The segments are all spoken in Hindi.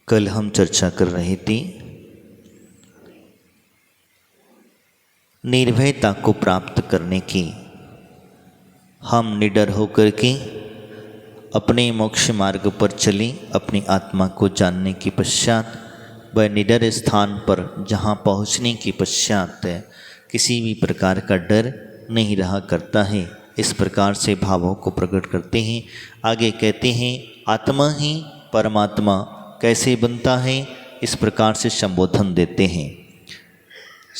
कल हम चर्चा कर रहे थे निर्भयता को प्राप्त करने की। हम निडर होकर के अपने मोक्ष मार्ग पर चले, अपनी आत्मा को जानने के पश्चात वह निडर स्थान पर जहाँ पहुँचने के पश्चात किसी भी प्रकार का डर नहीं रहा करता है। इस प्रकार से भावों को प्रकट करते हैं। आगे कहते हैं आत्मा ही परमात्मा कैसे बनता है, इस प्रकार से संबोधन देते हैं।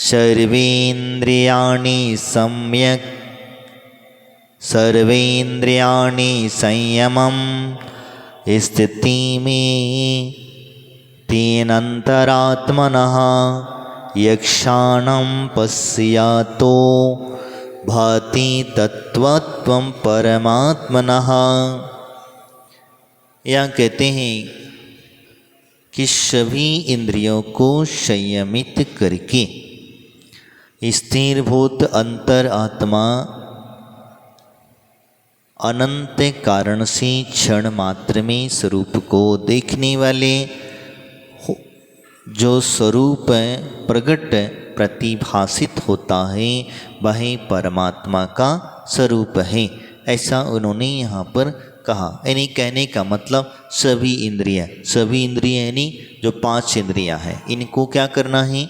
सर्वेन्द्रियाणि सम्यक् सर्वेन्द्रियाणि संयमं स्थिति में तेनन्तरात्मनः यक्षाणं पश्यातो भाति तत्वत्वं परमात्मनः। यहाँ कहते हैं कि सभी इंद्रियों को संयमित करके स्थिरभूत अंतर आत्मा अनंत कारण से क्षण मात्र में स्वरूप को देखने वाले जो स्वरूप प्रकट प्रतिभासित होता है वह परमात्मा का स्वरूप है। ऐसा उन्होंने यहाँ पर कहा। यानी कहने का मतलब सभी इंद्रियां यानी जो 5 इंद्रियां हैं, इनको क्या करना है?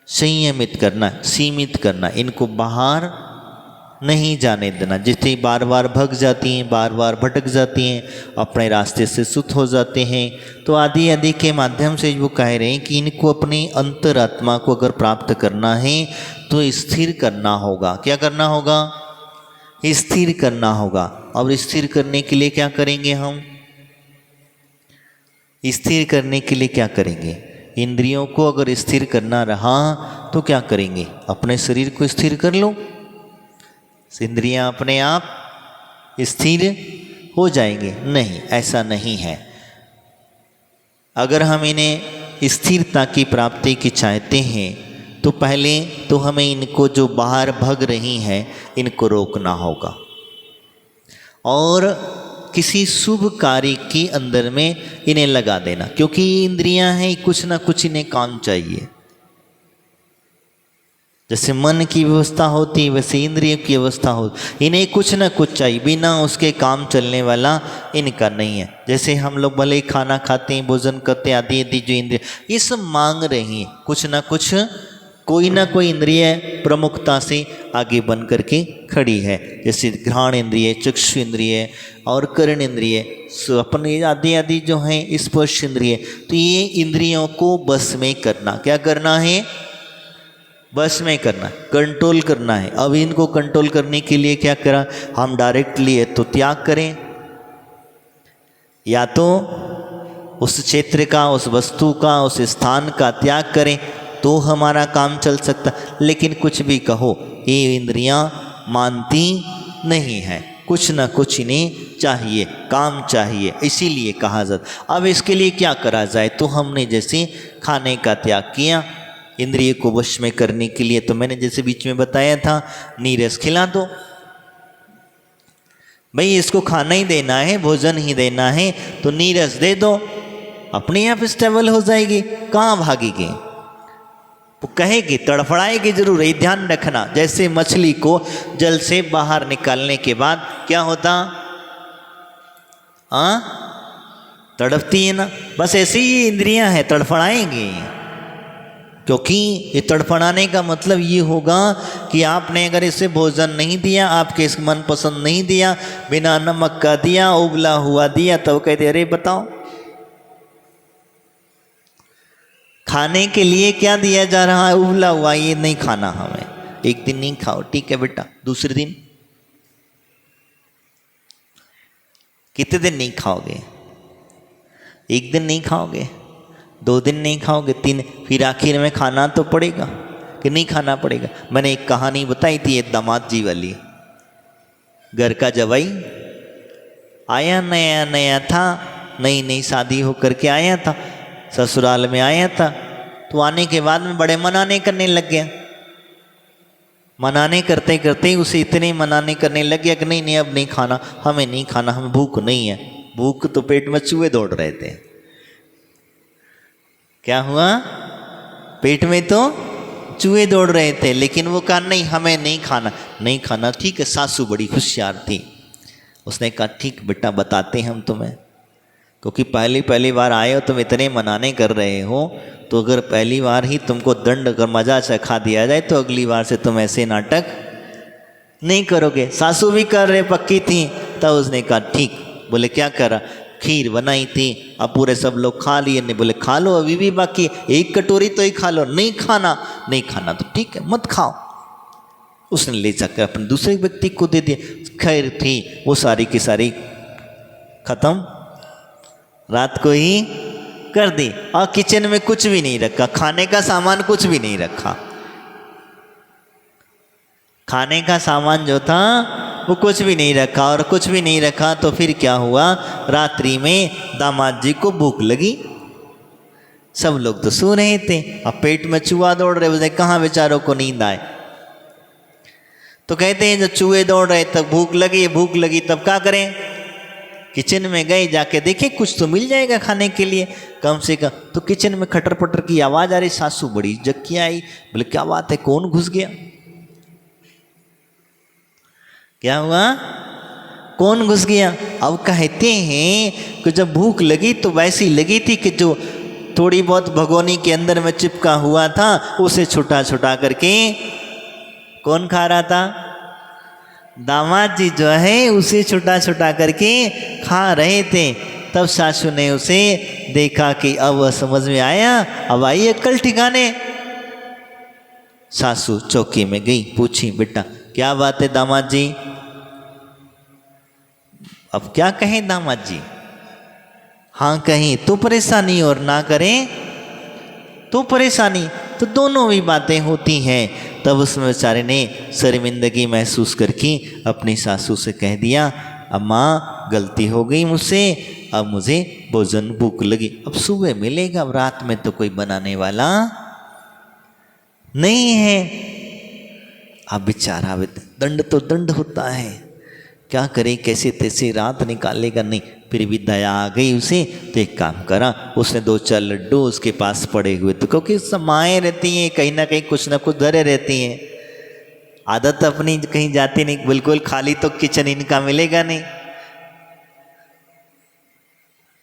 संयमित करना, सीमित करना, इनको बाहर नहीं जाने देना। जिससे बार बार भग जाती हैं, बार बार भटक जाती हैं, अपने रास्ते से सुत हो जाते हैं। तो आदि आदि के माध्यम से वो कह रहे हैं कि इनको अपनी अंतरात्मा को अगर प्राप्त करना है तो स्थिर करना होगा। क्या करना होगा? स्थिर करना होगा। और स्थिर करने के लिए क्या करेंगे? हम स्थिर करने के लिए क्या करेंगे? इंद्रियों को अगर स्थिर करना रहा तो क्या करेंगे? अपने शरीर को स्थिर कर लो, इंद्रियां अपने आप स्थिर हो जाएंगे। नहीं, ऐसा नहीं है। अगर हम इन्हें स्थिरता की प्राप्ति की चाहते हैं तो पहले तो हमें इनको जो बाहर भग रही हैं इनको रोकना होगा और किसी शुभ कार्य के अंदर में इन्हें लगा देना। क्योंकि ये इंद्रियां हैं, कुछ ना कुछ इन्हें काम चाहिए। जैसे मन की व्यवस्था होती है वैसे इंद्रियों की व्यवस्था होती। इन्हें कुछ ना कुछ चाहिए, बिना उसके काम चलने वाला इनका नहीं है। जैसे हम लोग भले खाना खाते हैं, भोजन करते हैं, आदि आदि जो इंद्रिय ये सब मांग रही हैं, कुछ ना कुछ कोई ना कोई इंद्रिय प्रमुखता से आगे बन करके खड़ी है। जैसे घ्राण इंद्रिय, चक्षु इंद्रिय और कर्ण इंद्रिय, अपने आदि आदि जो हैं स्पर्श इंद्रिय। तो ये इंद्रियों को बस में करना, क्या करना है? बस में करना, कंट्रोल करना है। अब इनको कंट्रोल करने के लिए क्या करा? हम डायरेक्टली है तो त्याग करें, या तो उस क्षेत्र का, उस वस्तु का, उस स्थान का त्याग करें तो हमारा काम चल सकता। लेकिन कुछ भी कहो, ये इंद्रियां मानती नहीं है, कुछ ना कुछ इन्हें चाहिए, काम चाहिए। इसीलिए कहा जाता। अब इसके लिए क्या करा जाए? तो हमने जैसे खाने का त्याग किया इंद्रिय को वश में करने के लिए, तो मैंने जैसे बीच में बताया था नीरस खिला दो। भाई इसको खाना ही देना है, भोजन ही देना है तो नीरस दे दो, अपने आप स्टेबल हो जाएगी। कहाँ भागेगी? वो कहेगी, तड़फड़ाएगी जरूर। ये ध्यान रखना। जैसे मछली को जल से बाहर निकालने के बाद क्या होता? तड़पती है ना। बस ऐसे ही इंद्रियां हैं, तड़फड़ाएंगी। क्योंकि ये तड़फड़ाने का मतलब ये होगा कि आपने अगर इसे भोजन नहीं दिया, आपके इस मन पसंद नहीं दिया, बिना नमक का दिया, उबला हुआ दिया, तो कहते अरे बताओ खाने के लिए क्या दिया जा रहा है? उबला हुआ, ये नहीं खाना हमें। एक दिन नहीं खाओ, ठीक है बेटा, दूसरे दिन कितने दिन नहीं खाओगे? एक दिन नहीं खाओगे, 2 दिन नहीं खाओगे, 3, फिर आखिर में खाना तो पड़ेगा कि नहीं खाना पड़ेगा। मैंने एक कहानी बताई थी, एक दामाद जी वाली। घर का जवाई आया, नया नया था, नई नई शादी होकर के आया था, ससुराल में आया था। तो आने के बाद में बड़े मनाने करने लग गया। मनाने करते करते उसे इतने मनाने करने लग गया कि नहीं नहीं अब नहीं खाना, हमें नहीं खाना, हमें भूख नहीं है। भूख तो पेट में चूहे दौड़ रहे थे। क्या हुआ? पेट में तो चूहे दौड़ रहे थे, लेकिन वो कहा नहीं हमें नहीं खाना, नहीं खाना। ठीक है, सासू बड़ी होशियार थी, उसने कहा ठीक बेटा बताते हम तुम्हें, क्योंकि पहली बार आए हो, तुम इतने मनाने कर रहे हो, तो अगर पहली बार ही तुमको दंड अगर मजा चखा दिया जाए तो अगली बार से तुम ऐसे नाटक नहीं करोगे। सासू भी कर रहे पक्की थी, तब उसने कहा ठीक। बोले क्या करा? खीर बनाई थी, अब पूरे सब लोग खा लिए। नहीं, बोले खा लो अभी भी बाकी, एक कटोरी तो ही खा लो। नहीं खाना, नहीं खाना तो ठीक है मत खाओ। उसने ले जाकर अपने दूसरे व्यक्ति को दे दिया। खैर थी वो सारी की सारी खत्म, रात को ही कर दी। और किचन में कुछ भी नहीं रखा, खाने का सामान कुछ भी नहीं रखा। खाने का सामान जो था वो कुछ भी नहीं रखा, और कुछ भी नहीं रखा तो फिर क्या हुआ? रात्रि में दामाद जी को भूख लगी। सब लोग तो सो रहे थे, अब पेट में चूहा दौड़ रहे, बोले कहाँ बेचारों को नींद आए। तो कहते हैं जब चूहे दौड़ रहे तब भूख लगी, तब क्या करें? किचन में गए, जाके देखे कुछ तो मिल जाएगा खाने के लिए कम से कम। तो किचन में खटर पटर की आवाज़ आ रही। सासू बड़ी जक्की आई, बोले क्या बात है, कौन घुस गया? क्या हुआ? कौन घुस गया? अब कहते हैं कि जब भूख लगी तो वैसी लगी थी कि जो थोड़ी बहुत भगोनी के अंदर में चिपका हुआ था उसे छुटा छुटा करके कौन खा रहा था? दामाद जी जो है उसे छुटा छुटा करके खा रहे थे। तब सासू ने उसे देखा कि अब वह समझ में आया, अब आई अक्ल ठिकाने। सासू चौकी में गई, पूछी बेटा क्या बात है दामाद जी? अब क्या कहें दामाद जी? हाँ कहीं तो परेशानी और ना करें तो परेशानी, तो दोनों भी बातें होती हैं। तब उस बेचारे ने शर्मिंदगी महसूस करके अपनी सासू से कह दिया, अम्मा गलती हो गई मुझसे, अब मुझे भोजन भूख लगी, अब सुबह मिलेगा, अब रात में तो कोई बनाने वाला नहीं है। अब बेचारा दंड तो दंड होता है, क्या करे, कैसे तैसे रात निकालेगा। नहीं, फिर भी दया आ गई उसे, तो एक काम करा, उसने 2-4 लड्डू उसके पास पड़े हुए, तो क्योंकि सब माएँ रहती हैं कहीं ना कहीं कुछ ना कुछ धरे रहती हैं, आदत अपनी कहीं जाती नहीं, बिल्कुल खाली तो किचन इनका मिलेगा नहीं।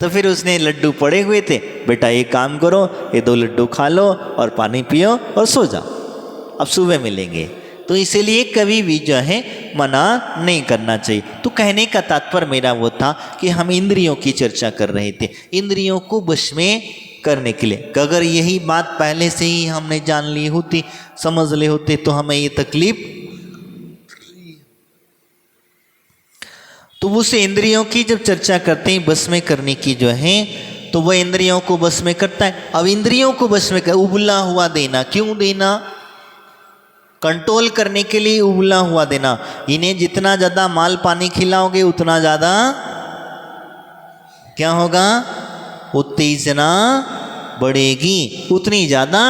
तो फिर उसने लड्डू पड़े हुए थे, बेटा एक काम करो, ये 2 लड्डू खा लो और पानी पियो और सो जाओ, अब सुबह मिलेंगे। तो इसीलिए कभी भी जो है मना नहीं करना चाहिए। तो कहने का तात्पर्य मेरा वो था कि हम इंद्रियों की चर्चा कर रहे थे, इंद्रियों को वश में करने के लिए। अगर यही बात पहले से ही हमने जान ली होती, समझ ले होते, तो हमें ये तकलीफ, तो उस इंद्रियों की जब चर्चा करते हैं बस में करने की जो है, तो वह इंद्रियों को बस में करता है। अब इंद्रियों को बस में उबला हुआ देना, क्यों देना? कंट्रोल करने के लिए उबला हुआ देना। इन्हें जितना ज़्यादा माल पानी खिलाओगे उतना ज़्यादा क्या होगा? उत्तेजना बढ़ेगी, उतनी ज़्यादा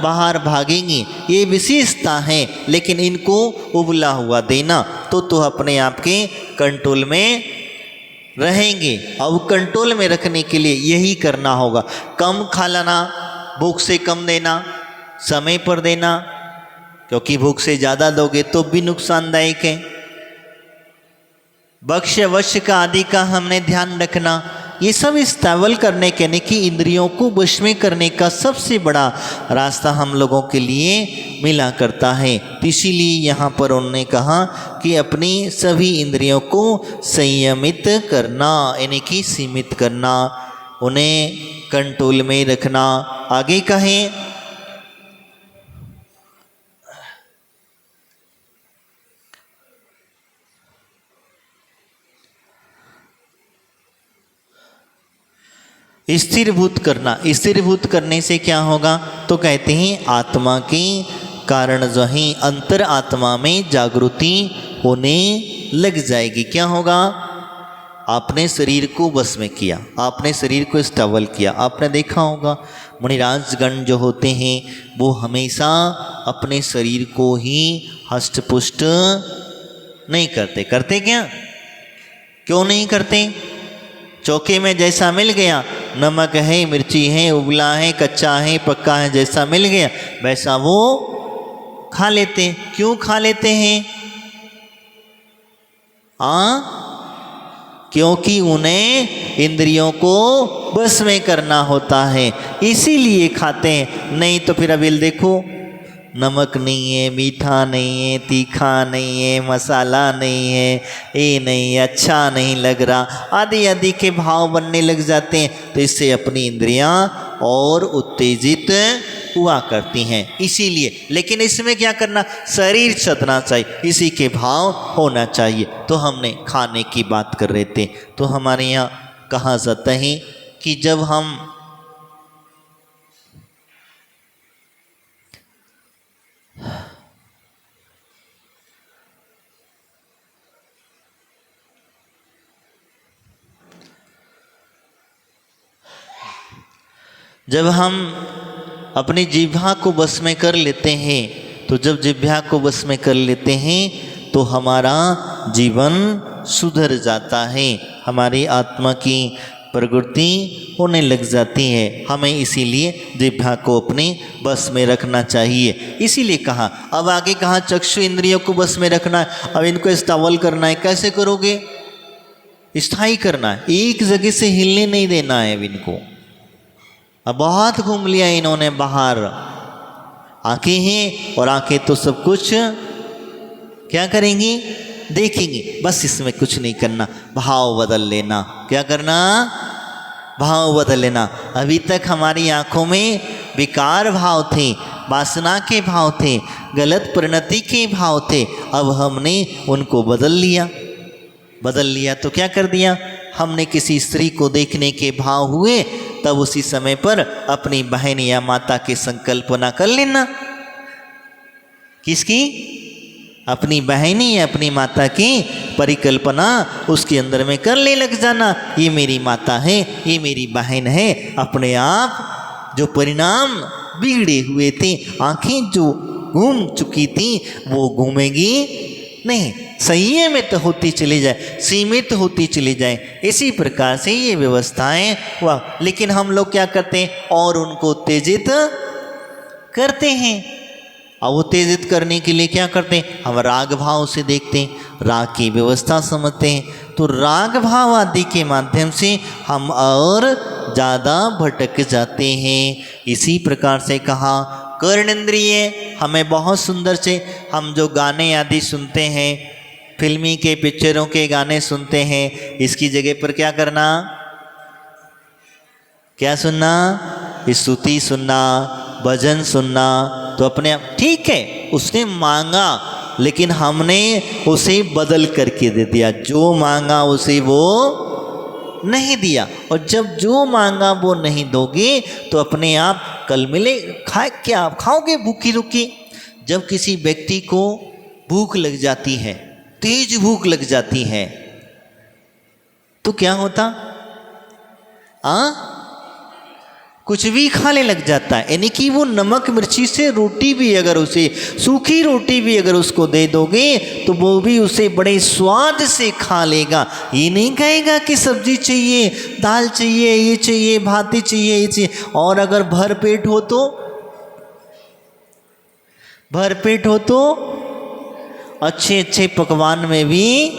बाहर भागेंगी, ये विशेषता है। लेकिन इनको उबला हुआ देना तो अपने आप के कंट्रोल में रहेंगे। अब कंट्रोल में रखने के लिए यही करना होगा, कम खा लेना, भूख से कम देना, समय पर देना, क्योंकि भूख से ज़्यादा दोगे तो भी नुकसानदायक है। भक्ष्य वश का आदि का हमने ध्यान रखना। ये सब स्थावल करने के यानी कि इंद्रियों को वश में करने का सबसे बड़ा रास्ता हम लोगों के लिए मिला करता है। तो इसीलिए यहाँ पर उन्होंने कहा कि अपनी सभी इंद्रियों को संयमित करना, यानी कि सीमित करना, उन्हें कंट्रोल में रखना। आगे कहें, स्थिरभूत करना। स्थिरभूत करने से क्या होगा? तो कहते हैं आत्मा के कारण जो है अंतर आत्मा में जागृति होने लग जाएगी। क्या होगा? आपने शरीर को बस में किया, आपने शरीर को स्टेबल किया। आपने देखा होगा मुनिराजगण जो होते हैं वो हमेशा अपने शरीर को ही हष्ट पुष्ट नहीं करते। करते क्या? क्यों नहीं करते? चौके में जैसा मिल गया नमक है, मिर्ची है, उबला है, कच्चा है, पक्का है, जैसा मिल गया वैसा वो खा लेते हैं। क्यों खा लेते हैं? क्योंकि उन्हें इंद्रियों को बस में करना होता है, इसीलिए खाते हैं। नहीं तो फिर अभी देखो, नमक नहीं है, मीठा नहीं है, तीखा नहीं है, मसाला नहीं है, ये नहीं, अच्छा नहीं लग रहा, आदि आदि के भाव बनने लग जाते हैं। तो इससे अपनी इंद्रियां और उत्तेजित हुआ करती हैं, इसीलिए। लेकिन इसमें क्या करना? शरीर सदना चाहिए, इसी के भाव होना चाहिए। तो हमने खाने की बात कर रहे थे, तो हमारे यहाँ कहा जाता है कि जब हम अपनी जिह्वा को बस में कर लेते हैं, तो जब जिह्वा को बस में कर लेते हैं तो हमारा जीवन सुधर जाता है, हमारी आत्मा की प्रवृत्ति होने लग जाती है। हमें इसीलिए जिह्वा को अपने बस में रखना चाहिए। इसीलिए कहा, अब आगे कहा चक्षु इंद्रियों को बस में रखना है। अब इनको स्टावल करना है, कैसे करोगे? स्थायी करना है, एक जगह से हिलने नहीं देना है। अब इनको अब बहुत घूम लिया इन्होंने बाहर, आंखें हैं और आंखें तो सब कुछ क्या करेंगी? देखेंगी। बस इसमें कुछ नहीं करना, भाव बदल लेना। क्या करना? भाव बदल लेना। अभी तक हमारी आंखों में विकार भाव थे, वासना के भाव थे, गलत परिणति के भाव थे। अब हमने उनको बदल लिया। तो क्या कर दिया? हमने किसी स्त्री को देखने के भाव हुए, तब उसी समय पर अपनी बहन या माता की संकल्पना कर लेना। किसकी? अपनी बहन या अपनी माता की परिकल्पना उसके अंदर में करने लग जाना। ये मेरी माता है, ये मेरी बहन है। अपने आप जो परिणाम बिगड़े हुए थे, आंखें जो घूम चुकी थी, वो घूमेगी नहीं, संयमित होती चली जाए, सीमित होती चली जाए। इसी प्रकार से ये व्यवस्थाएं हुआ। लेकिन हम लोग क्या करते हैं? और उनको उत्तेजित करते हैं। और उत्तेजित करने के लिए क्या करते हैं? हम राग भाव से देखते हैं, राग की व्यवस्था समझते हैं। तो राग भाव आदि के माध्यम से हम और ज़्यादा भटक जाते हैं। इसी प्रकार से कहा कर्णेंद्रिय हमें बहुत सुंदर से, हम जो गाने आदि सुनते हैं, फिल्मी के पिक्चरों के गाने सुनते हैं, इसकी जगह पर क्या करना? क्या सुनना? स्तुति सुनना, भजन सुनना। तो अपने आप ठीक है, उसने मांगा लेकिन हमने उसे बदल करके दे दिया। जो मांगा उसे वो नहीं दिया, और जब जो मांगा वो नहीं दोगे तो अपने आप कल मिले क्या खाओगे भूखी रुकी। जब किसी व्यक्ति को भूख लग जाती है, तेज भूख लग जाती है, तो क्या होता? कुछ भी खाने लग जाता है। यानी कि वो नमक मिर्ची से रोटी भी अगर उसे, सूखी रोटी भी अगर उसको दे दोगे तो वो भी उसे बड़े स्वाद से खा लेगा। ये नहीं कहेगा कि सब्जी चाहिए, दाल चाहिए, ये चाहिए, भाती चाहिए, ये चाहिए। और अगर भरपेट हो तो अच्छे अच्छे पकवान में भी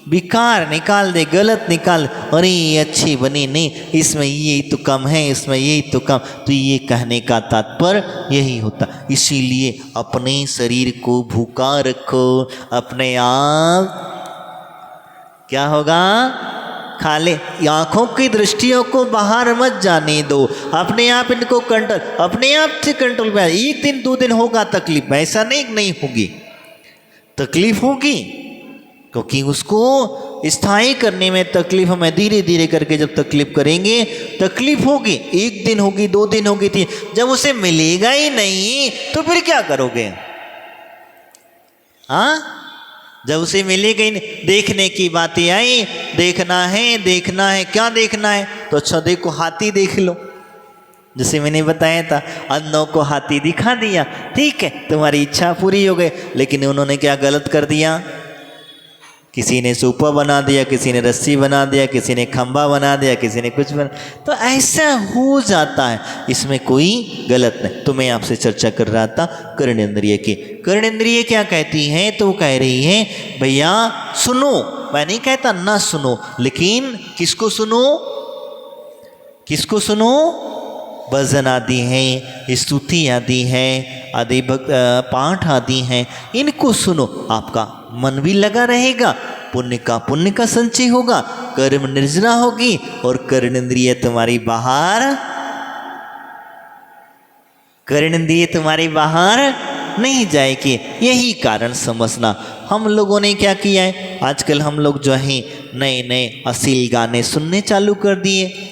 विकार निकाल दे, गलत निकाल। अरे ये अच्छी बनी नहीं, इसमें ये तो कम है, इसमें ये तो कम। तो ये कहने का तात्पर्य यही होता। इसीलिए अपने शरीर को भूखा रखो, अपने आप क्या होगा? खा ले। आँखों की दृष्टियों को बाहर मत जाने दो, अपने आप इनको कंट्रोल, अपने आप से कंट्रोल में। एक दिन 2 दिन होगा तकलीफ, ऐसा नहीं होगी, तकलीफ होगी, क्योंकि उसको स्थायी करने में तकलीफ हमें धीरे धीरे करके जब तकलीफ करेंगे, तकलीफ होगी। 1 दिन होगी, 2 दिन होगी, 3। जब उसे मिलेगा ही नहीं तो फिर क्या करोगे? जब उसे मिलेगा ही नहीं। देखने की बातें आई, देखना है, क्या देखना है? तो अच्छा देखो, हाथी देख लो। जैसे मैंने बताया था, अंधों को हाथी दिखा दिया, ठीक है, तुम्हारी इच्छा पूरी हो गई। लेकिन उन्होंने क्या गलत कर दिया? किसी ने सूपा बना दिया, किसी ने रस्सी बना दिया, किसी ने खंबा बना दिया, किसी ने कुछ बना, तो ऐसा हो जाता है, इसमें कोई गलत नहीं। तो मैं आपसे चर्चा कर रहा था कर्णेंद्रिय की। कर्णेंद्रिय क्या कहती हैं? तो वो कह रही हैं भैया सुनो, मैं नहीं कहता ना सुनो, लेकिन किसको सुनो? किसको सुनो? भजन आदि हैं, स्तुति आदि हैं, आदि पाठ आदि हैं, इनको सुनो, आपका मन भी लगा रहेगा, पुण्य का संचय होगा, कर्म निर्जना होगी और कर्णेंद्रिय तुम्हारी बाहर, कर्णेंद्रिय तुम्हारी बाहर नहीं जाएगी। यही कारण समझना। हम लोगों ने क्या किया है, आजकल हम लोग जो है नए नए अश्लील गाने सुनने चालू कर दिए,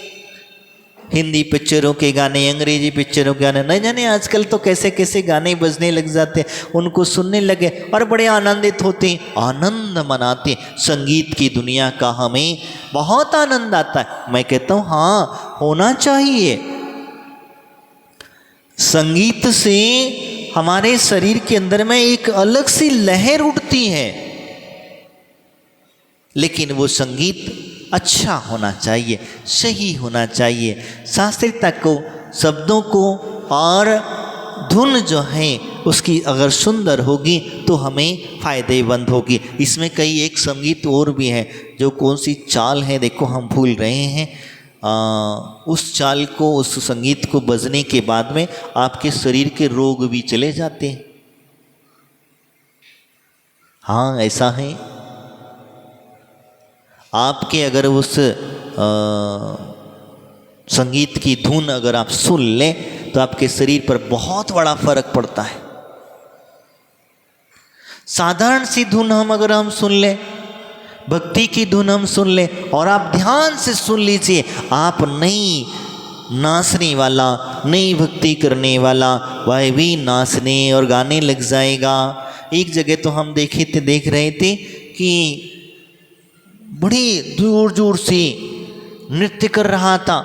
हिंदी पिक्चरों के गाने, अंग्रेजी पिक्चरों के गाने, नहीं जाने आजकल तो कैसे कैसे गाने बजने लग जाते हैं, उनको सुनने लगे और बड़े आनंदित होते हैं, आनंद मनाते। संगीत की दुनिया का हमें बहुत आनंद आता है। मैं कहता हूँ हाँ, होना चाहिए। संगीत से हमारे शरीर के अंदर में एक अलग सी लहर उठती है, लेकिन वो संगीत अच्छा होना चाहिए, सही होना चाहिए। शास्त्रीयता को, शब्दों को और धुन जो है उसकी अगर सुंदर होगी तो हमें फ़ायदेमंद होगी। इसमें कई एक संगीत और भी है, जो कौन सी चाल है देखो हम भूल रहे हैं। उस चाल को, उस संगीत को बजने के बाद में आपके शरीर के रोग भी चले जाते हैं। हाँ ऐसा है। आपके अगर उस संगीत की धुन अगर आप सुन लें तो आपके शरीर पर बहुत बड़ा फर्क पड़ता है। साधारण सी धुन अगर हम सुन लें, भक्ति की धुन हम सुन लें और आप ध्यान से सुन लीजिए, आप नई नाचने वाला, नई भक्ति करने वाला वह भी नाचने और गाने लग जाएगा। एक जगह तो हम देख रहे थे कि बड़ी जोर जोर से नृत्य कर रहा था,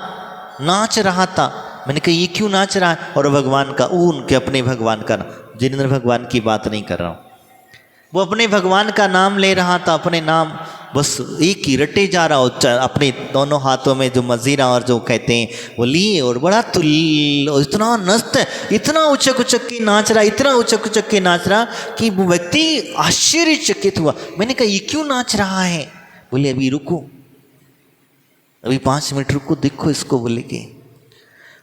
नाच रहा था। मैंने कहा ये क्यों नाच रहा है? और भगवान का, वो उनके अपने भगवान का, जिनेंद्र भगवान की बात नहीं कर रहा हूँ, वो अपने भगवान का नाम ले रहा था, अपने नाम बस एक ही रटे जा रहा हो, अपने दोनों हाथों में जो मजीरा और जो कहते हैं वो लिए और बड़ा तुल, इतना नस्त, इतना उचक उचक के नाच रहा, इतना उचक उचक के नाच रहा कि वो व्यक्ति आश्चर्यचकित हुआ। मैंने कहा ये क्यों नाच रहा है? बोले अभी रुको, अभी 5 मिनट रुको, देखो इसको। बोले कि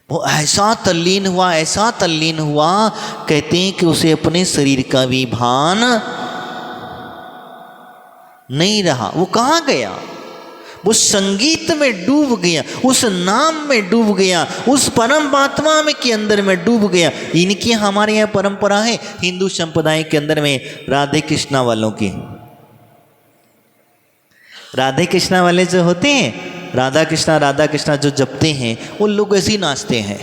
वो ऐसा तल्लीन हुआ, ऐसा तल्लीन हुआ, कहते हैं कि उसे अपने शरीर का भी भान नहीं रहा। वो कहाँ गया? वो संगीत में डूब गया, उस नाम में डूब गया, उस परमात्मा में के अंदर में डूब गया। इनकी हमारे यहाँ परंपरा है हिंदू संप्रदाय के अंदर में, राधे कृष्णा वालों की। राधे कृष्णा वाले जो होते हैं, राधा कृष्णा जो जपते हैं, वो लोग ऐसे ही नाचते हैं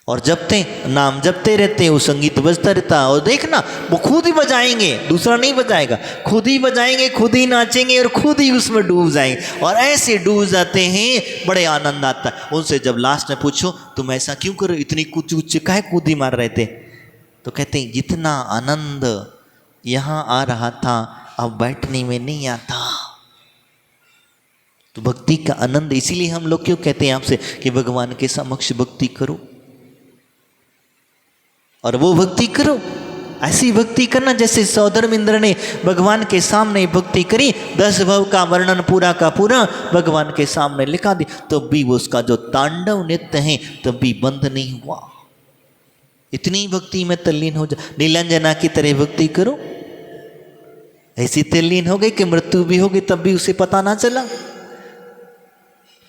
और जपते, नाम जपते रहते हैं, वो संगीत बजता रहता है। और देखना वो खुद ही बजाएंगे, दूसरा नहीं बजाएगा, खुद ही बजाएंगे, खुद ही नाचेंगे और खुद ही उसमें डूब जाएंगे। और ऐसे डूब जाते हैं, बड़े आनंद आता है उनसे। जब लास्ट में पूछो तुम ऐसा क्यों करो, इतनी कुछ काहे कूदी मार रहे थे? तो कहते हैं जितना आनंद यहाँ आ रहा था अब बैठने में नहीं आता। तो भक्ति का आनंद, इसीलिए हम लोग क्यों कहते हैं आपसे कि भगवान के समक्ष भक्ति करो और वो भक्ति करो। ऐसी भक्ति करना जैसे सौधर्मेंद्र ने भगवान के सामने भक्ति करी, 10 भव का वर्णन पूरा का पूरा भगवान के सामने लिखा दी, तब भी वो उसका जो तांडव नृत्य है तब भी बंद नहीं हुआ। इतनी भक्ति में तल्लीन हो जा, नीलांजना की तरह भक्ति करो। ऐसी तल्लीन हो गई कि मृत्यु भी होगी तब भी उसे पता ना चला।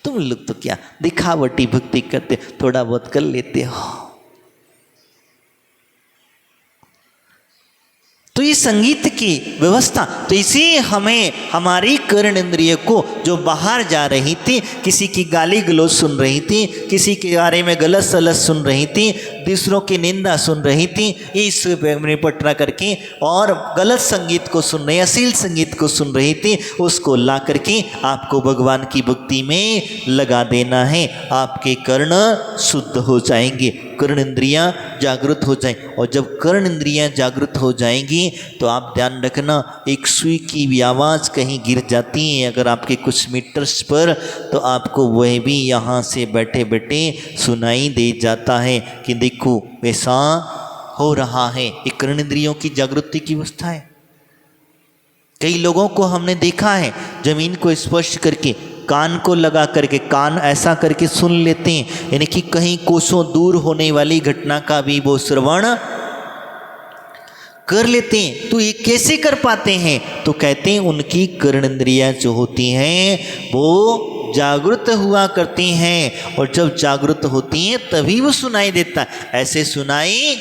तुम लोग तो क्या दिखावटी भक्ति करते, थोड़ा बहुत कर लेते हो। तो ये संगीत की व्यवस्था, तो इसी हमें हमारी कर्णेंद्रिय को जो बाहर जा रही थी, किसी की गाली गलौज सुन रही थी, किसी के बारे में गलत सलत सुन रही थी, दूसरों की निंदा सुन रही थी, इस निपटना करके और गलत संगीत को सुन रही, अश्लील संगीत को सुन रही थी, उसको ला करके आपको भगवान की भक्ति में लगा देना है। आपके कर्ण शुद्ध हो जाएंगे, कर्ण इंद्रियां जागृत हो जाएं। और जब कर्ण इंद्रियां जागृत हो जाएंगी तो आप ध्यान रखना, एक सुई की भी आवाज़ कहीं गिर जाती है अगर आपके कुछ मीटर्स पर, तो आपको वह भी यहाँ से बैठे बैठे सुनाई दे जाता है कि देखो वैसा हो रहा है। एक कर्ण इंद्रियों की जागृति की अवस्था है। कई लोगों को हमने देखा है जमीन को स्पर्श करके, कान को लगा करके, कान ऐसा करके सुन लेते हैं, यानी कि कहीं कोसों दूर होने वाली घटना का भी वो श्रवण कर लेते हैं। तो ये कैसे कर पाते हैं? तो कहते हैं उनकी कर्णेंद्रियां जो होती हैं वो जागृत हुआ करती हैं, और जब जागृत होती हैं तभी वो सुनाई देता है। ऐसे सुनाई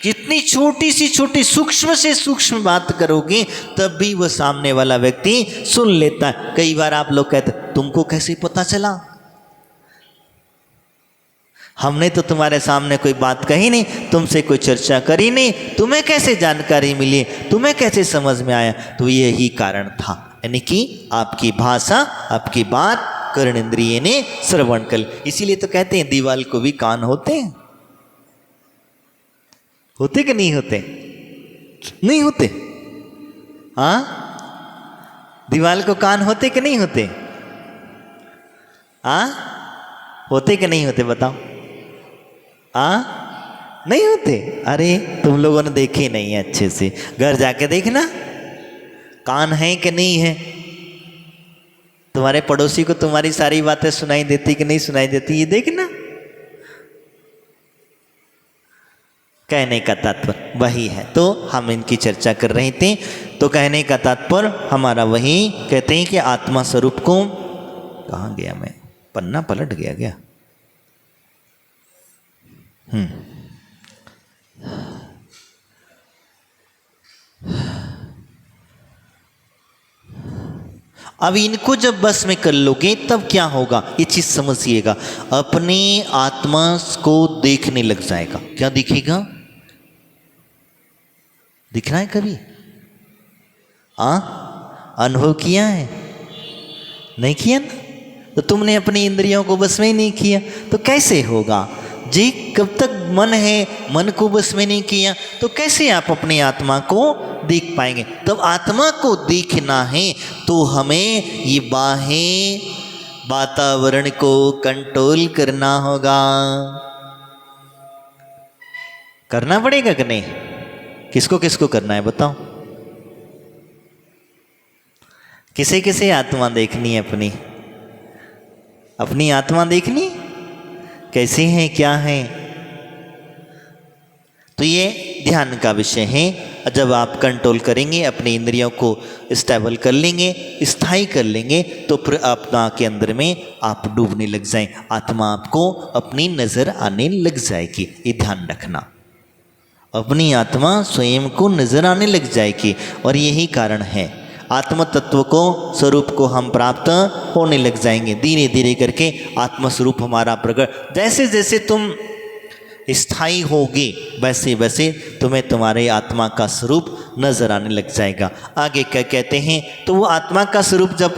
कितनी छोटी सी छोटी सूक्ष्म से सूक्ष्म बात करोगे तब भी वह सामने वाला व्यक्ति सुन लेता है। कई बार आप लोग कहते तुमको कैसे पता चला? हमने तो तुम्हारे सामने कोई बात कही नहीं, तुमसे कोई चर्चा करी नहीं, तुम्हें कैसे जानकारी मिली, तुम्हें कैसे समझ में आया? तो यही कारण था, यानी कि आपकी भाषा, आपकी बात कर्णेंद्रिय ने श्रवण कर। इसीलिए तो कहते हैं दीवाल को भी कान होते हैं। होते कि नहीं होते? नहीं होते। हाँ, दीवाल को कान होते कि नहीं होते? हाँ, होते कि नहीं होते बताओ? हाँ, नहीं होते। अरे तुम लोगों ने देखे नहीं है अच्छे से, घर जाके देखना कान है कि नहीं है। तुम्हारे पड़ोसी को तुम्हारी सारी बातें सुनाई देती कि नहीं सुनाई देती, ये देखना। कहने का तात्पर्य वही है। तो हम इनकी चर्चा कर रहे थे। तो कहने का तात्पर्य हमारा वही, कहते हैं कि आत्मा स्वरूप को, कहाँ गया मैं, पन्ना पलट गया क्या? अब इनको जब बस में कर लोगे तब क्या होगा, ये चीज समझिएगा। अपने आत्मा को देखने लग जाएगा। क्या दिखेगा? दिख रहा है कभी? अनुभव किया है? नहीं किया ना? तो तुमने अपनी इंद्रियों को बस में ही नहीं किया तो कैसे होगा जी? कब तक मन है, मन को बस में नहीं किया तो कैसे आप अपनी आत्मा को देख पाएंगे? तब आत्मा को देखना है तो हमें ये बाह्य वातावरण को कंट्रोल करना होगा। करना पड़ेगा कि नहीं? किसको किसको करना है बताओ? किसे किसे आत्मा देखनी है? अपनी अपनी आत्मा देखनी कैसी है, क्या है? तो ये ध्यान का विषय है। जब आप कंट्रोल करेंगे, अपने इंद्रियों को स्टेबल कर लेंगे, स्थायी कर लेंगे, तो फिर आत्मा के अंदर में आप डूबने लग जाएं, आत्मा आपको अपनी नज़र आने लग जाएगी। ये ध्यान रखना, अपनी आत्मा स्वयं को नजर आने लग जाएगी। और यही कारण है आत्म तत्व को, स्वरूप को हम प्राप्त होने लग जाएंगे। धीरे धीरे करके आत्म स्वरूप हमारा प्रकट, जैसे जैसे तुम स्थायी होगे वैसे वैसे तुम्हें तुम्हारे आत्मा का स्वरूप नजर आने लग जाएगा। आगे क्या कहते हैं? तो वो आत्मा का स्वरूप जब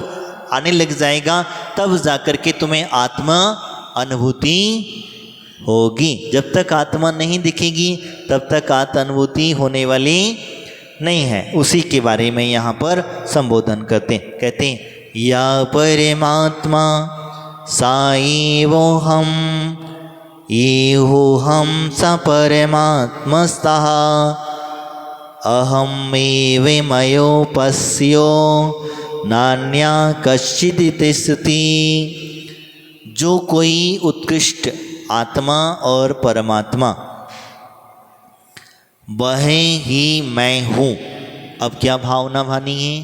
आने लग जाएगा तब जाकर के तुम्हें आत्मा अनुभूति होगी। जब तक आत्मा नहीं दिखेगी तब तक आत्म अनुभूति होने वाली नहीं है। उसी के बारे में यहाँ पर संबोधन करते हैं। कहते हैं या परमात्मा साईवो हम ये हो हम स परमात्मस्तः अहमेव मयोपस्यो नान्या कश्चिदिति स्तुति। जो कोई उत्कृष्ट आत्मा और परमात्मा वह ही मैं हूँ। अब क्या भावना भानी है?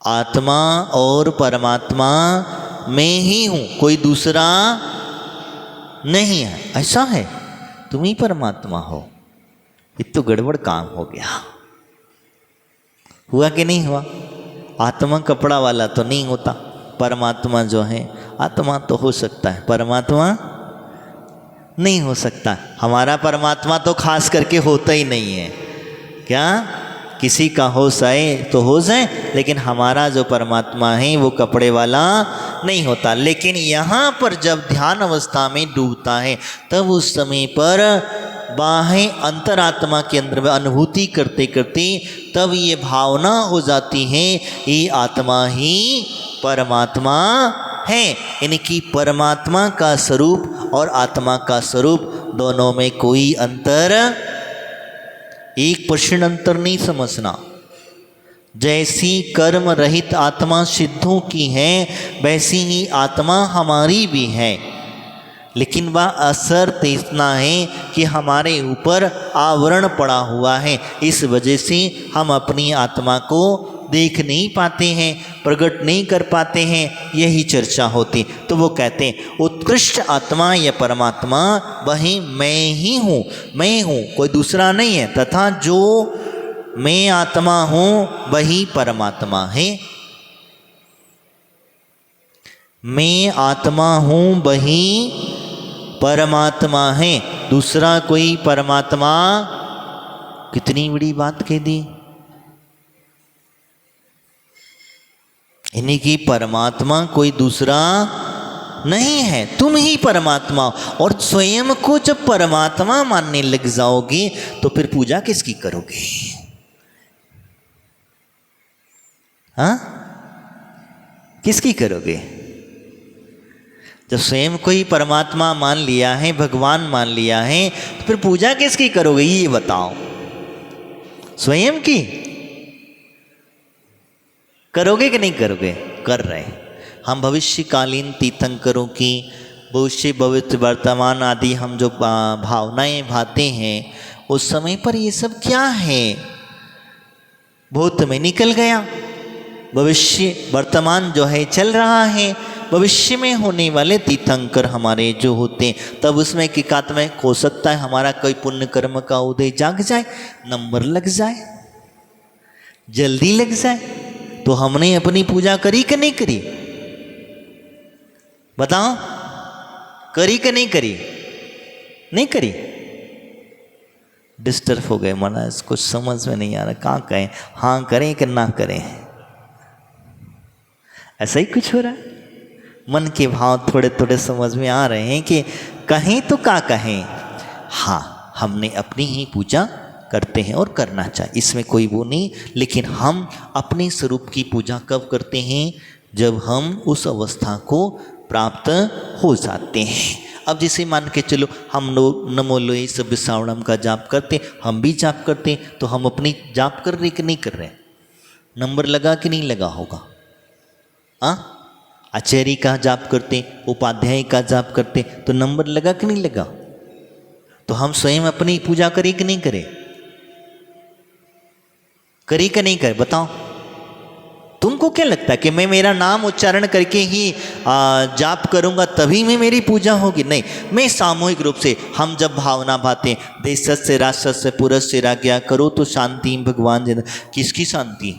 आत्मा और परमात्मा मैं ही हूँ, कोई दूसरा नहीं है। ऐसा है, तुम ही परमात्मा हो। ये तो गड़बड़ काम हो गया। हुआ कि नहीं हुआ? आत्मा कपड़ा वाला तो नहीं होता, परमात्मा जो है, आत्मा तो हो सकता है, परमात्मा नहीं हो सकता। हमारा परमात्मा तो खास करके होता ही नहीं है। क्या किसी का हो जाए तो हो जाए, लेकिन हमारा जो परमात्मा है वो कपड़े वाला नहीं होता। लेकिन यहाँ पर जब ध्यान अवस्था में डूबता है तब उस समय पर बाहें अंतरात्मा के अंदर में अनुभूति करते करते तब ये भावना हो जाती है ये आत्मा ही परमात्मा है। यानी कि परमात्मा का स्वरूप और आत्मा का स्वरूप दोनों में कोई अंतर, 1% अंतर नहीं समझना। जैसी कर्म रहित आत्मा सिद्धों की है वैसी ही आत्मा हमारी भी है। लेकिन वह असर इतना है कि हमारे ऊपर आवरण पड़ा हुआ है, इस वजह से हम अपनी आत्मा को देख नहीं पाते हैं, प्रकट नहीं कर पाते हैं, यही चर्चा होती। तो वो कहते हैं उत्कृष्ट आत्मा या परमात्मा वही मैं ही हूँ, मैं हूँ, कोई दूसरा नहीं है। तथा जो मैं आत्मा हूँ वही परमात्मा है। मैं आत्मा हूँ वही परमात्मा है, दूसरा कोई परमात्मा। कितनी बड़ी बात कह दी। यानी कि परमात्मा कोई दूसरा नहीं है, तुम ही परमात्मा। और स्वयं को जब परमात्मा मानने लग जाओगे तो फिर पूजा किसकी करोगे? हाँ, किसकी करोगे? जब स्वयं को ही परमात्मा मान लिया है, भगवान मान लिया है, तो फिर पूजा किसकी करोगे ये बताओ? स्वयं की करोगे कि नहीं करोगे? कर रहे हम भविष्यकालीन तीर्थंकरों की, भविष्य भविष्य वर्तमान आदि हम जो भावनाएं भाते हैं उस समय पर ये सब क्या है? भूत में निकल गया, भविष्य वर्तमान जो है चल रहा है। भविष्य में होने वाले तीर्थंकर हमारे जो होते हैं तब उसमें किकात में हो सकता है हमारा कोई पुण्य कर्म का उदय जाग जाए, नंबर लग जाए, जल्दी लग जाए। तो हमने अपनी पूजा करी कि नहीं करी? बताओ, करी कि नहीं करी? नहीं करी। डिस्टर्ब हो गए महाराज, कुछ समझ में नहीं आ रहा, कहाँ कहें, हाँ करें कि ना करें? ऐसा ही कुछ हो रहा है। मन के भाव थोड़े थोड़े समझ में आ रहे हैं कि कहें तो क्या कहें। हाँ, हमने अपनी ही पूजा करते हैं और करना चाहिए, इसमें कोई वो नहीं। लेकिन हम अपने स्वरूप की पूजा कब करते हैं? जब हम उस अवस्था को प्राप्त हो जाते हैं। अब जैसे मान के चलो हम लोग नमो लोई सब श्रावणम का जाप करते, हम भी जाप करते, तो हम अपनी जाप कर रहे कि नहीं कर रहे? नंबर लगा कि नहीं लगा होगा? हाँ, आचार्य का जाप करते, उपाध्याय का जाप करते, तो नंबर लगा कि नहीं लगा? तो हम स्वयं अपनी पूजा करें कि नहीं करें? करी कि नहीं करे? बताओ। तुमको क्या लगता है कि मैं मेरा नाम उच्चारण करके ही जाप करूंगा तभी में मेरी पूजा होगी? नहीं, मैं सामूहिक रूप से हम जब भावना भाते देश से राष्ट्र से पुरस से राज्ञा करो तो शांति भगवान जन। किसकी शांति?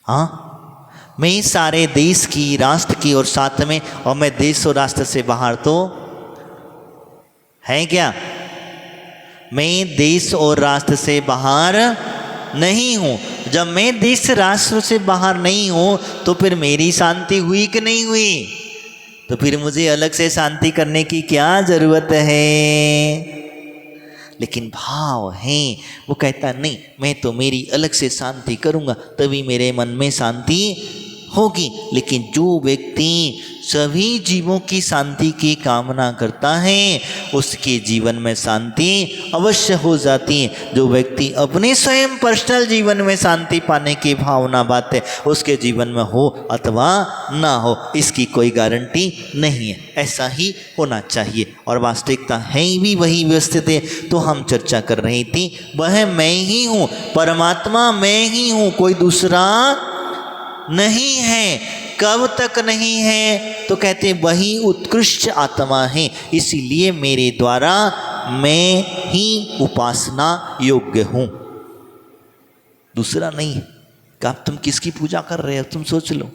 हाँ, मैं सारे देश की, राष्ट्र की और साथ में, और मैं देश और राष्ट्र से बाहर तो है क्या? मैं देश और राष्ट्र से बाहर नहीं हूँ। जब मैं देश राष्ट्र से बाहर नहीं हूँ तो फिर मेरी शांति हुई कि नहीं हुई? तो फिर मुझे अलग से शांति करने की क्या जरूरत है? लेकिन भाव है, वो कहता नहीं, मैं तो मेरी अलग से शांति करूँगा तभी मेरे मन में शांति होगी। लेकिन जो व्यक्ति सभी जीवों की शांति की कामना करता है उसके जीवन में शांति अवश्य हो जाती है। जो व्यक्ति अपने स्वयं पर्सनल जीवन में शांति पाने की भावना बात है उसके जीवन में हो अथवा ना हो, इसकी कोई गारंटी नहीं है। ऐसा ही होना चाहिए और वास्तविकता है भी वही व्यवस्थित है। तो हम चर्चा कर रही थी, वह मैं ही हूँ, परमात्मा मैं ही हूँ, कोई दूसरा नहीं है। कब तक नहीं है? तो कहते वही उत्कृष्ट आत्मा है, इसीलिए मेरे द्वारा मैं ही उपासना योग्य हूं, दूसरा नहीं। क्या तुम किसकी पूजा कर रहे हो? तुम सोच लो,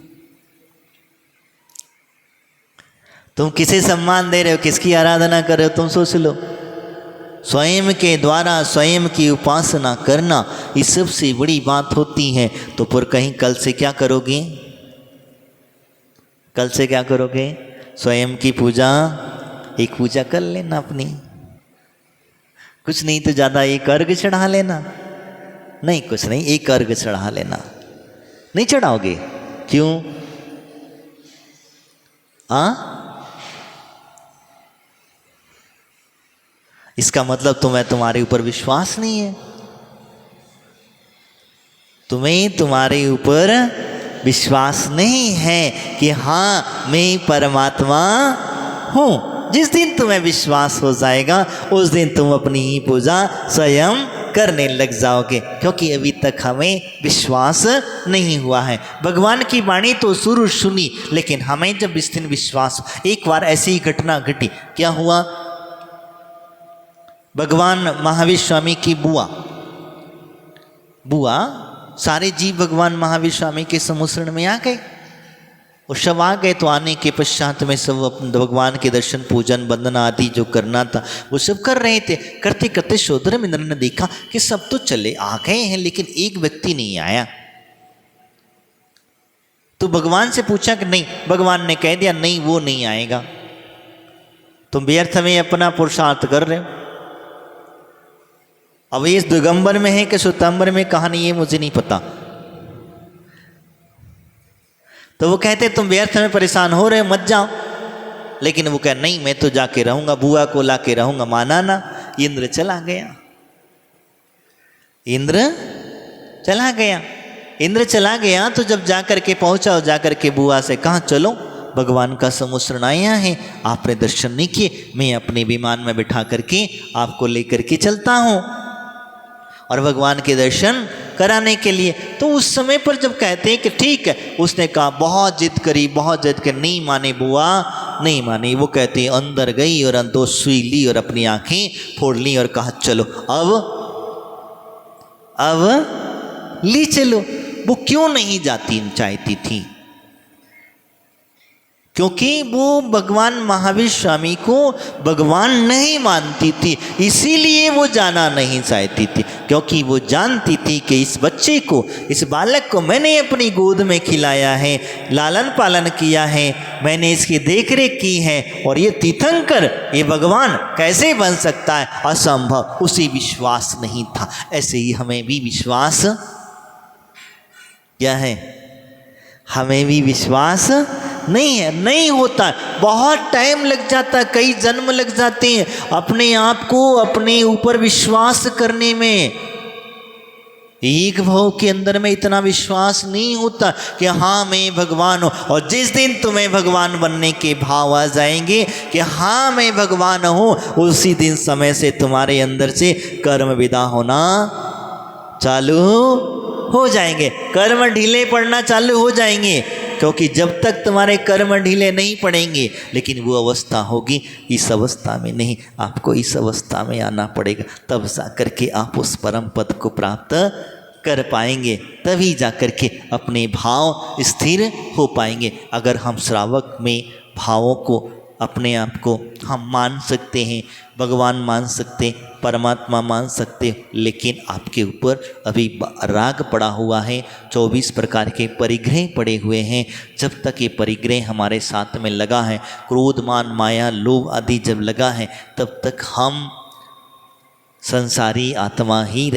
तुम किसे सम्मान दे रहे हो, किसकी आराधना कर रहे हो? तुम सोच लो। स्वयं के द्वारा स्वयं की उपासना करना ये सबसे बड़ी बात होती है। तो फिर कहीं कल से क्या करोगे? कल से क्या करोगे? स्वयं की पूजा, एक पूजा कर लेना अपनी, कुछ नहीं तो ज़्यादा एक अर्घ चढ़ा लेना। नहीं कुछ नहीं, एक अर्घ चढ़ा लेना। नहीं चढ़ाओगे? क्यों? इसका मतलब तुम्हारे ऊपर विश्वास नहीं है। तुम्हें तुम्हारे ऊपर विश्वास नहीं है कि हाँ मैं परमात्मा हूँ। जिस दिन तुम्हें विश्वास हो जाएगा उस दिन तुम अपनी ही पूजा स्वयं करने लग जाओगे, क्योंकि अभी तक हमें विश्वास नहीं हुआ है। भगवान की वाणी तो शुरू सुनी, लेकिन हमें जब इस दिन विश्वास, एक बार ऐसी ही घटना घटी। क्या हुआ? भगवान महावीर स्वामी की बुआ सारे जीव भगवान महावीर स्वामी के समुद्र में आ गए। वो सब आ गए तो आने के पश्चात में सब भगवान के दर्शन, पूजन, वंदना आदि जो करना था वो सब कर रहे थे। करते करते शूद्र इंद्र ने देखा कि सब तो चले आ गए हैं लेकिन एक व्यक्ति नहीं आया। तो भगवान से पूछा कि नहीं, भगवान ने कह दिया नहीं वो नहीं आएगा, तुम व्यर्थ में अपना पुरुषार्थ कर रहे हो। अब ये दिगंबर में है कि श्वेतांबर में कहानी है मुझे नहीं पता। तो वो कहते तुम व्यर्थ में परेशान हो रहे हो, मत जाओ। लेकिन वो कह नहीं मैं तो जाके रहूंगा, बुआ को लाके रहूंगा। माना ना, इंद्र चला गया। इंद्र चला गया तो जब जाकर के पहुंचा और जाकर के बुआ से कहा चलो भगवान का समुद्र आया है, आपने दर्शन नहीं किए, मैं अपने विमान में बिठा करके आपको लेकर के चलता हूँ और भगवान के दर्शन कराने के लिए। तो उस समय पर जब कहते हैं कि ठीक है, उसने कहा बहुत जिद करी, नहीं माने बुआ, नहीं मानी। वो कहते हैं अंदर गई और अंदर सुई ली और अपनी आंखें फोड़ ली और कहा चलो अब ली चलो। वो क्यों नहीं जाती चाहती थी? क्योंकि वो भगवान महावीर स्वामी को भगवान नहीं मानती थी, इसीलिए वो जाना नहीं चाहती थी। क्योंकि वो जानती थी कि इस बच्चे को, इस बालक को मैंने अपनी गोद में खिलाया है, लालन पालन किया है, मैंने इसकी देखरेख की है, और ये तीर्थंकर, ये भगवान कैसे बन सकता है? असंभव। उसे विश्वास नहीं था। ऐसे ही हमें भी विश्वास क्या है? हमें भी विश्वास नहीं है, नहीं होता। बहुत टाइम लग जाता, कई जन्म लग जाते हैं अपने आप को अपने ऊपर विश्वास करने में। एक भाव के अंदर में इतना विश्वास नहीं होता कि हाँ मैं भगवान हूँ। और जिस दिन तुम्हें भगवान बनने के भाव आ जाएंगे कि हाँ मैं भगवान हूँ, उसी दिन समय से तुम्हारे अंदर से कर्म विदा होना चालू हो जाएंगे, कर्म ढीले पड़ना चालू हो जाएंगे। क्योंकि जब तक तुम्हारे कर्म ढीले नहीं पड़ेंगे, लेकिन वो अवस्था होगी, इस अवस्था में नहीं, आपको इस अवस्था में आना पड़ेगा, तब जा करके आप उस परम पद को प्राप्त कर पाएंगे, तभी जा करके अपने भाव स्थिर हो पाएंगे। अगर हम श्रावक में भावों को, अपने आप को हम मान सकते हैं, भगवान मान सकते, परमात्मा मान सकते, लेकिन आपके ऊपर अभी राग पड़ा हुआ है, 24 प्रकार के परिग्रह पड़े हुए हैं। जब तक ये परिग्रह हमारे साथ में लगा है, क्रोध, मान, माया, लोभ आदि जब लगा है, तब तक हम संसारी आत्मा ही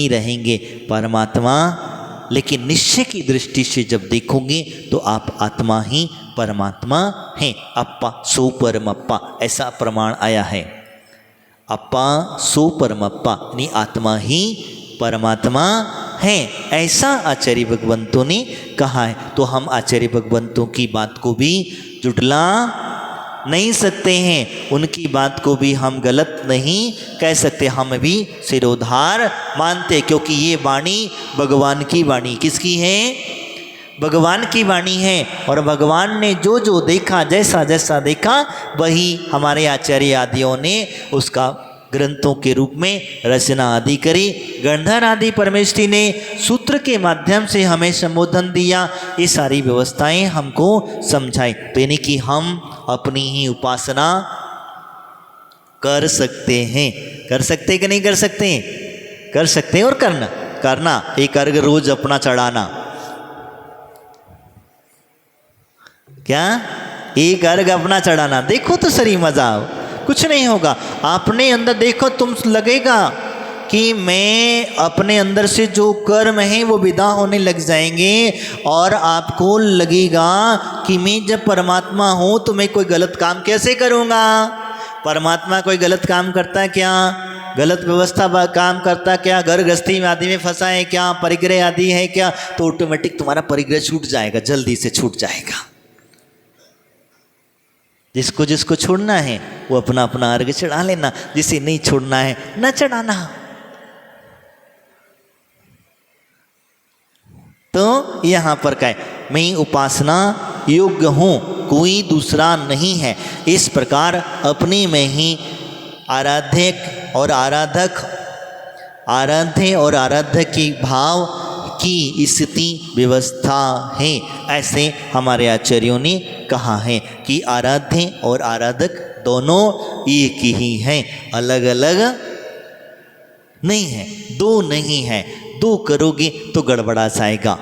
रहेंगे, परमात्मा। लेकिन निश्चय की दृष्टि से जब देखोगे तो आप आत्मा ही परमात्मा हैं। अप्पा सो परमप्पा, ऐसा प्रमाण आया है। अप्पा सो परमप्पा, यानी आत्मा ही परमात्मा है, ऐसा आचार्य भगवंतों ने कहा है। तो हम आचार्य भगवंतों की बात को भी जुटला नहीं सकते हैं, उनकी बात को भी हम गलत नहीं कह सकते, हम भी सिरोधार मानते। क्योंकि ये वाणी भगवान की वाणी, किसकी है? भगवान की वाणी है। और भगवान ने जो जो देखा, जैसा जैसा देखा, वही हमारे आचार्य आदियों ने उसका ग्रंथों के रूप में रचना आदि करी। गंधर आदि परमेष्ठी ने सूत्र के माध्यम से हमें संबोधन दिया, ये सारी व्यवस्थाएं हमको समझाई। तो यानी कि हम अपनी ही उपासना कर सकते हैं। कर सकते कि नहीं कर सकते? कर सकते हैं। और करना एक अर्घ रोज अपना चढ़ाना, क्या? एक अर्घ अपना चढ़ाना। देखो तो सही मजा, कुछ नहीं होगा। अपने अंदर देखो, तुम लगेगा कि मैं अपने अंदर से जो कर्म है वो विदा होने लग जाएंगे, और आपको लगेगा कि मैं जब परमात्मा हूँ तो मैं कोई गलत काम कैसे करूँगा। परमात्मा कोई गलत काम करता है क्या? गलत व्यवस्था काम करता क्या? घर गृहस्थी आदि में फंसा है क्या? परिग्रह आदि है क्या? तो ऑटोमेटिक तुम्हारा परिग्रह छूट जाएगा, जल्दी से छूट जाएगा। जिसको जिसको छोड़ना है वो अपना अपना अर्घ चढ़ा लेना, जिसे नहीं छोड़ना है न चढ़ाना। तो यहाँ पर क्या है? मैं उपासना योग्य हूँ, कोई दूसरा नहीं है। इस प्रकार अपने में ही आराध्यक और आराधक, आराध्य और आराध्य की भाव की स्थिति व्यवस्था है। ऐसे हमारे आचार्यों ने कहा है कि आराध्य और आराधक दोनों एक ही हैं, अलग अलग नहीं है, दो नहीं है। दो करोगे तो गड़बड़ा जाएगा।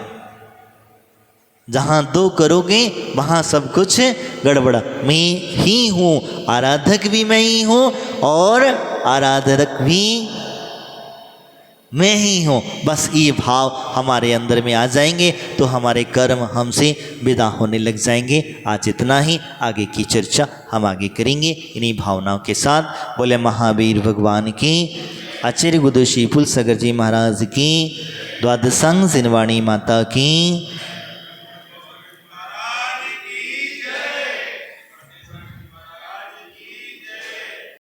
जहाँ दो करोगे वहाँ सब कुछ गड़बड़ा। मैं ही हूँ, आराधक भी मैं ही हूँ और आराधक भी मैं ही हूँ। बस ये भाव हमारे अंदर में आ जाएंगे तो हमारे कर्म हमसे विदा होने लग जाएंगे। आज इतना ही, आगे की चर्चा हम आगे करेंगे इन्हीं भावनाओं के साथ। बोले महावीर भगवान की, आचार्य गुरुदेव श्री फूल सागर जी महाराज की, द्वादशांग जिनवाणी माता की।